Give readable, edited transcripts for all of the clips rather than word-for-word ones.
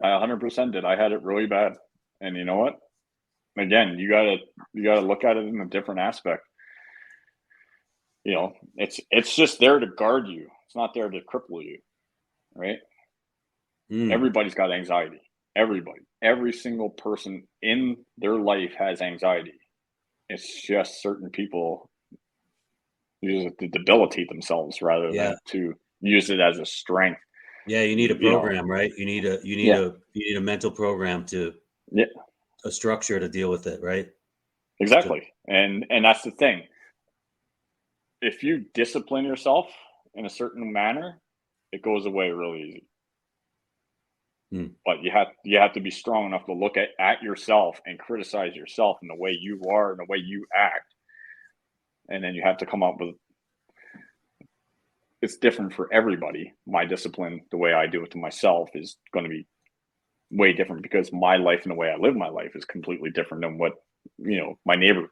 I 100% did. I had it really bad. And you know what? Again, you gotta look at it in a different aspect. It's just there to guard you. It's not there to cripple you, right? Mm. Everybody's got anxiety. Everybody. Every single person in their life has anxiety. It's just certain people use it to debilitate themselves rather Yeah. than to use it as a strength. Yeah, you need a You know, program, right? yeah, You need a mental program to yeah, a structure to deal with it, right? To, exactly. And that's the thing. If you discipline yourself in a certain manner, it goes away really easy. mm, But you have to be strong enough to look at yourself and criticize yourself in the way you are and the way you act. And then you have to come up with it's different for everybody. My discipline, the way I do it to myself, is going to be way different because my life and the way I live my life is completely different than what my neighbor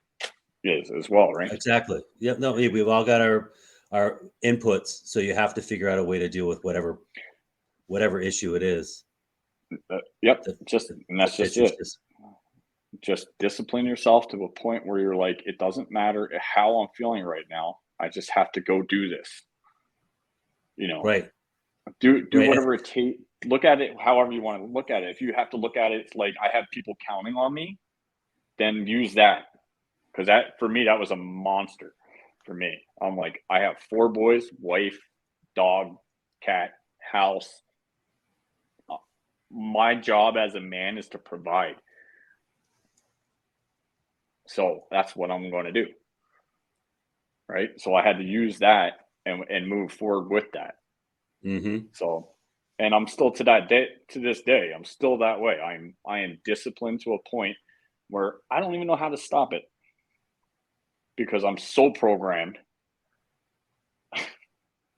is as well, right? exactly. Yep. No, we've all got our inputs, so you have to figure out a way to deal with whatever issue it is Yep, that just and that's that just fits your it. system. Just discipline yourself to a point where you're like, it doesn't matter how I'm feeling right now. I just have to go do this. You know, Right. do Right. whatever it takes. Look at it however you want to look at it. If you have to look at it like I have people counting on me, then use that because that for me that was a monster. For me, I'm like I have 4 boys, wife, dog, cat, house. My job as a man is to provide. So that's what I'm going to do. Right. So I had to use that and move forward with that. Mm-hmm. So, and I'm still to this day, I'm still that way. I am disciplined to a point where I don't even know how to stop it because I'm so programmed.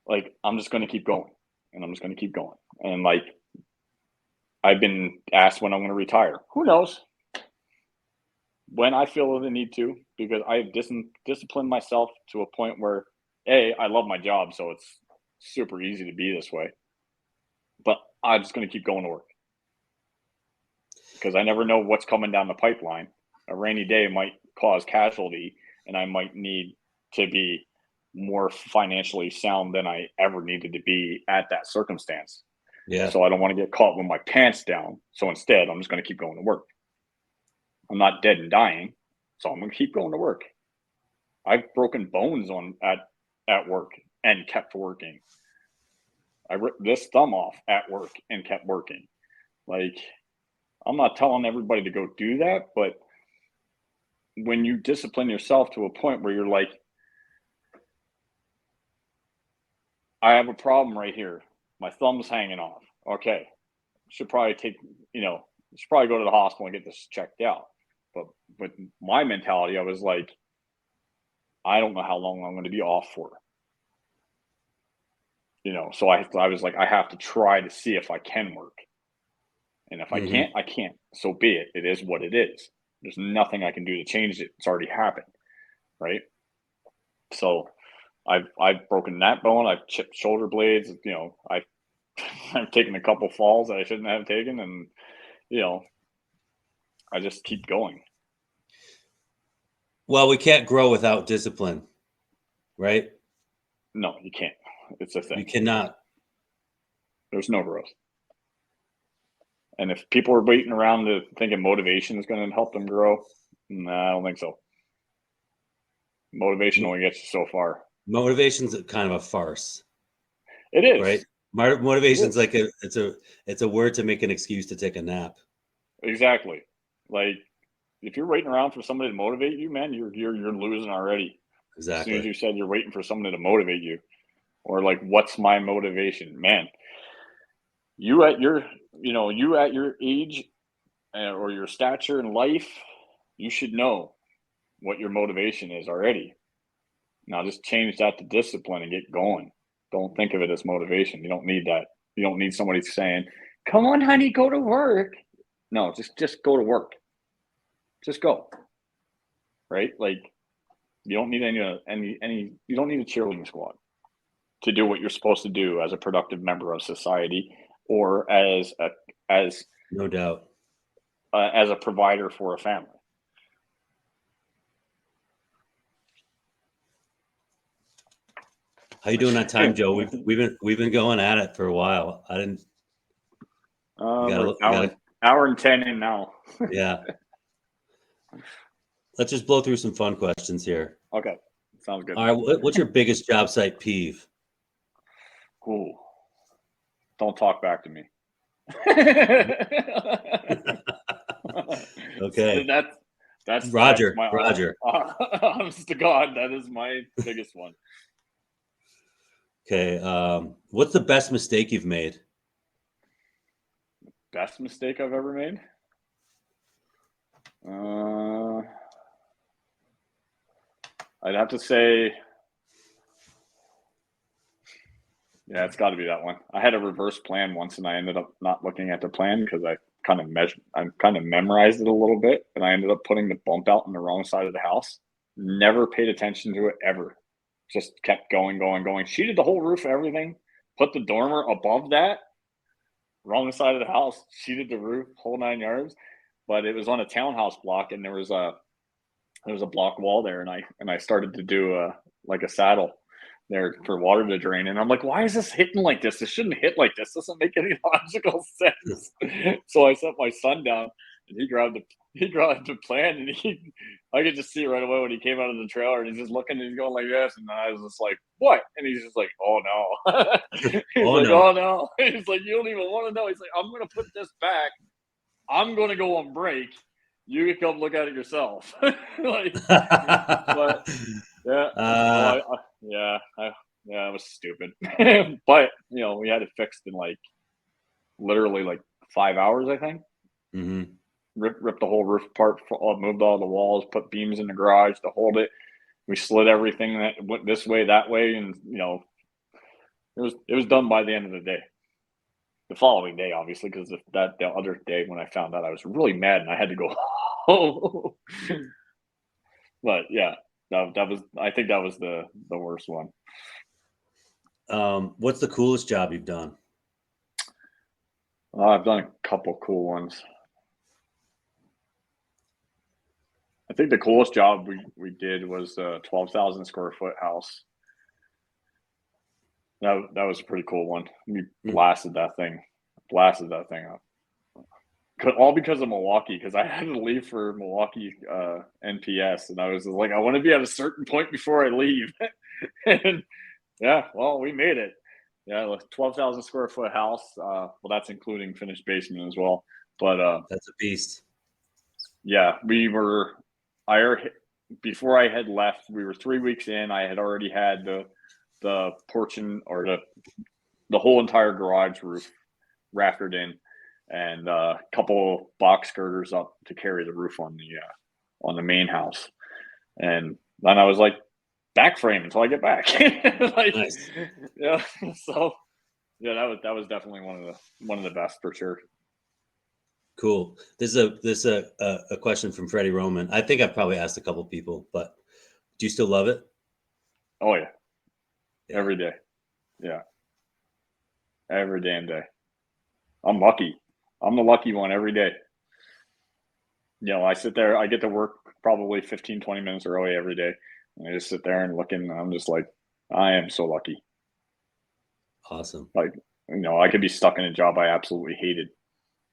Like I'm just going to keep going and I'm just going to keep going. And like I've been asked when I'm going to retire. Who knows? When I feel the need to, because I've disciplined myself to a point where, I love my job, so it's super easy to be this way. But I'm just going to keep going to work because I never know what's coming down the pipeline. A rainy day might cause casualty, and I might need to be more financially sound than I ever needed to be at that circumstance. Yeah. So I don't want to get caught with my pants down. So instead, I'm just going to keep going to work. I'm not dead and dying, so I'm going to keep going to work. I've broken bones at work and kept working. I ripped this thumb off at work and kept working. Like I'm not telling everybody to go do that, but when you discipline yourself to a point where you're like, I have a problem right here. My thumb's hanging off. Okay. Should probably should probably go to the hospital and get this checked out. But with my mentality, I was like, I don't know how long I'm going to be off for. So I was like, I have to try to see if I can work. And if I Mm-hmm. can't, I can't. So be it. It is what it is. There's nothing I can do to change it. It's already happened. Right. So I've broken that bone. I've chipped shoulder blades. I've taken a couple falls that I shouldn't have taken, and you know I just keep going. Well, we can't grow without discipline, right? No, you can't. It's a You thing. cannot. There's no growth. And if people are waiting around to thinking motivation is going to help them grow, nah, I don't think so. Motivation only gets you so far. Motivation's kind of a farce, It right? is. It Motivation's is. like it's a word to make an excuse to take a nap. Exactly. Like if you're waiting around for somebody to motivate you, man, you're losing already. As soon as Exactly. you said you're waiting for somebody to motivate you, or like, what's my motivation, man? You at your, you at your age or your stature in life, you should know what your motivation is already. Now just change that to discipline and get going. Don't think of it as motivation. You don't need that. You don't need somebody saying, "Come on, honey, go to work." No, just go to work. Just go. Right? Like you don't need any. You don't need a cheerleading squad to do what you're supposed to do as a productive member of society or as No doubt. as a provider for a family. How you doing on time, Joe? We've been going at it for a while. I didn't. We're hour and 10 in now. Yeah. Let's just blow through some fun questions here. Okay, sounds good. All right. What's your biggest job site peeve? Ooh, don't talk back to me. Okay. That's Roger. my Roger. honest to God, that is my biggest one. Okay. What's the best mistake you've made? Best mistake I've ever made? I'd have to say, yeah, it's got to be that one. I had a reverse plan once, and I ended up not looking at the plan because I kind of memorized it a little bit, and I ended up putting the bump out on the wrong side of the house. Never paid attention to it ever. Just kept going. Sheeted the whole roof, everything. Put the dormer above that. Wrong side of the house. Sheeted the roof, whole 9 yards. But it was on a townhouse block, and there was a block wall there, and I started to do a saddle there for water to drain, and I'm like, why is this hitting like this? This shouldn't hit like this. Doesn't make any logical sense. So I set my son down, and he grabbed the plan, and I could just see it right away when he came out of the trailer, and he's just looking, and he's going like this, and I was just like, what? And he's just like, oh no. Oh no. He's like, you don't even want to know. He's like, I'm gonna put this back. I'm gonna go on break. You can come look at it yourself. But yeah, it was stupid. But we had it fixed in literally 5 hours, I think. Mm-hmm. Ripped the whole roof apart, moved all the walls, put beams in the garage to hold it. We slid everything that went this way, that way, and it was done by the end of the day. The following day, obviously, because the other day when I found out, I was really mad and I had to go home. But yeah, I think that was the worst one. What's the coolest job you've done? I've done a couple cool ones. I think the coolest job we did was a 12,000 square foot house. That was a pretty cool one. We blasted that thing up. All because of Milwaukee, because I had to leave for Milwaukee NPS, and I was like, I want to be at a certain point before I leave. And yeah, well, we made it. Yeah, 12,000 square foot house. Well, that's including finished basement as well. But that's a beast. Yeah, before I had left, we were 3 weeks in. I had already had the portion or the whole entire garage roof raftered in, and a couple box girders up to carry the roof on the main house. And then I was like, back frame until I get back. Nice. Yeah. So yeah, that was definitely one of the best for sure. Cool. This is a question from Freddie Roman. I think I've probably asked a couple people, but do you still love it? Oh yeah. Every day. Yeah. Every damn day. I'm lucky. I'm the lucky one every day. I sit there, I get to work probably 15, 20 minutes early every day. And I just sit there and look, and I'm just like, I am so lucky. Awesome. I could be stuck in a job I absolutely hated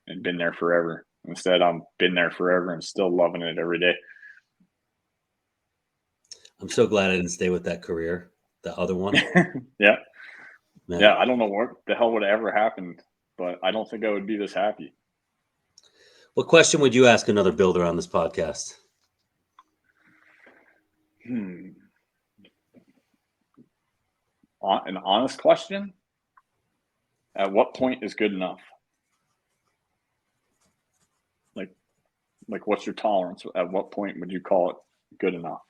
and been there forever. Instead, I'm been there forever and still loving it every day. I'm so glad I didn't stay with that career, the other one. Yeah. Man. Yeah, I don't know what the hell would have ever happened, but I don't think I would be this happy. What question would you ask another builder on this podcast? An honest question? At what point is good enough? Like what's your tolerance? At what point would you call it good enough?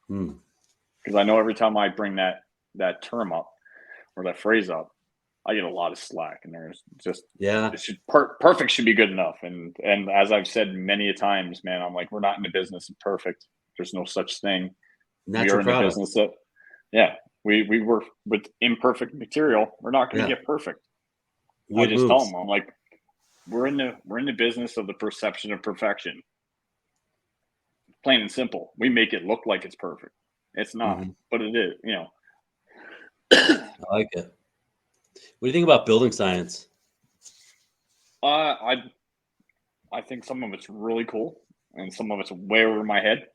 Because I know every time I bring that term up or that phrase up, I get a lot of slack, and there's just perfect should be good enough. And as I've said many a times, man, I'm like, we're not in the business of perfect. There's no such thing. We are in the business that we work with imperfect material. We're not going to get perfect. I just tell them, I'm like, we're in the business of the perception of perfection. Plain and simple. We make it look like it's perfect. It's not, but it is. I like it. What do you think about building science? I think some of it's really cool, and some of it's way over my head,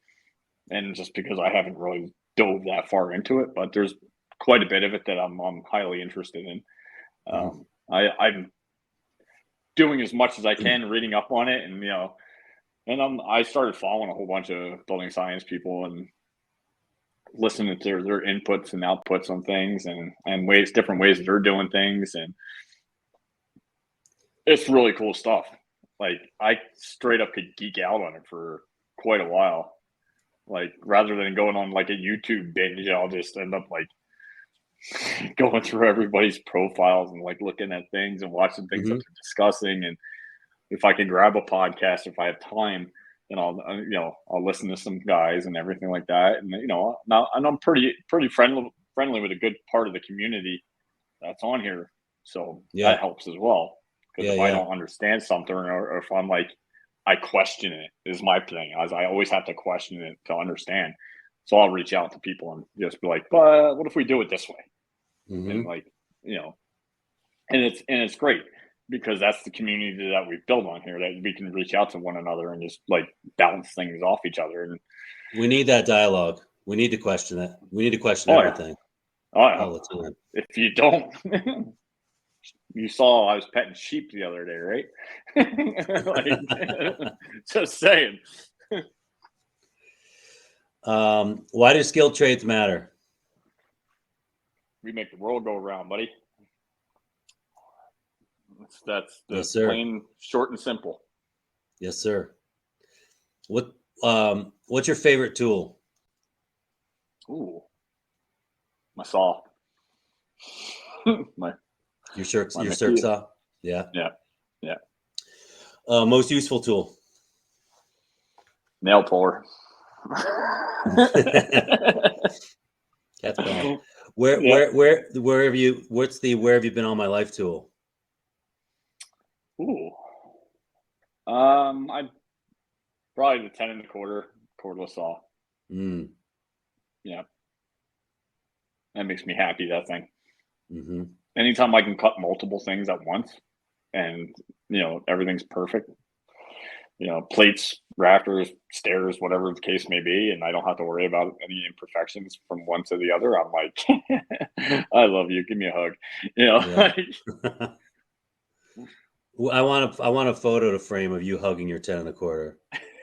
and just because I haven't really dove that far into it, but there's quite a bit of it that I'm highly interested in. I'm doing as much as I can, reading up on it, and I started following a whole bunch of building science people and listening to their inputs and outputs on things and different ways that they're doing things, and it's really cool stuff. Like, I straight up could geek out on it for quite a while. Like, rather than going on like a YouTube binge, I'll just end up like going through everybody's profiles and like looking at things and watching things that they're discussing. And if I can grab a podcast, if I have time, then I'll listen to some guys and everything like that. And I'm pretty friendly with a good part of the community that's on here, so that helps as well. Because if I don't understand something, or if I'm like, I question it, is my thing. As I always have to question it to understand. So I'll reach out to people and just be like, but what if we do it this way? And like, and it's great, because that's the community that we've built on here, that we can reach out to one another and just like bounce things off each other. And we need that dialogue. We need to question it. We need to question everything. All the time. If you don't, you saw I was petting sheep the other day, right? Like, just saying. Why do skilled trades matter? We make the world go around, buddy. That's yes, plain, short, and simple. Yes, sir. What's your favorite tool? Ooh, my saw. Your circ saw. Yeah. Most useful tool. Nail puller. That's fine. Where have you? What's the where have you been all my life tool? Ooh. I probably the 10 1/4 cordless saw. Yeah. That makes me happy, that thing. Anytime I can cut multiple things at once and, everything's perfect, plates, rafters, stairs, whatever the case may be, and I don't have to worry about any imperfections from one to the other, I'm like, I love you. Give me a hug. Yeah. I want a photo to frame of you hugging your 10 1/4.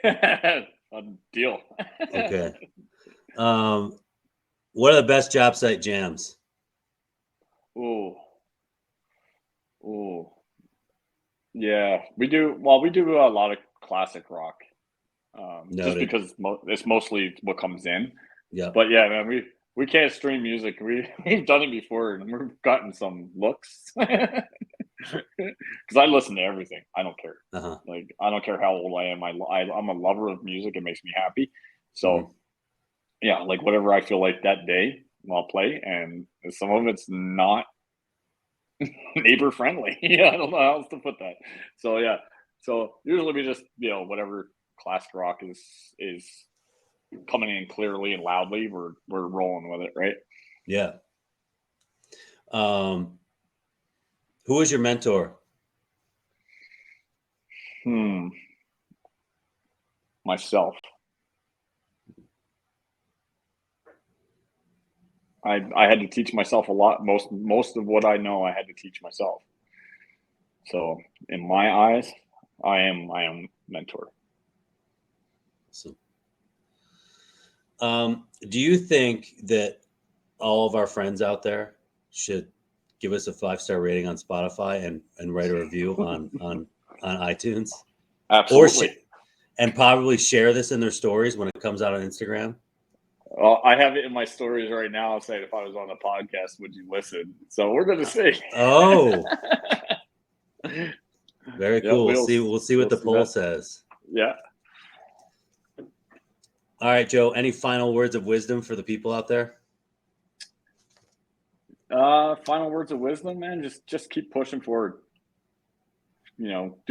A deal. Okay. What are the best job site jams? Ooh. Yeah, we do. Well, we do a lot of classic rock, just because it's mostly what comes in. Yeah. But yeah, man, we can't stream music. We've done it before, and we've gotten some looks. Because I listen to everything. I don't care. Like, I don't care how old I am. I'm a lover of music. It makes me happy. So yeah, like whatever I feel like that day, I'll play. And some of it's not neighbor friendly. I don't know how else to put that. So yeah. So usually we just, whatever classic rock is coming in clearly and loudly, we're rolling with it, right? Yeah. Who is your mentor? Myself. I had to teach myself a lot. Most of what I know, I had to teach myself. So in my eyes, I am my own mentor. So, do you think that all of our friends out there should give us a 5-star rating on Spotify and write a review on iTunes? Absolutely. And probably share this in their stories when it comes out on Instagram? Well, I have it in my stories right now saying, if I was on a podcast, would you listen? So we're going to see. Oh. Very cool. We'll see what the poll says. Yeah. All right, Joe, any final words of wisdom for the people out there? Final words of wisdom, man. Just keep pushing forward. do what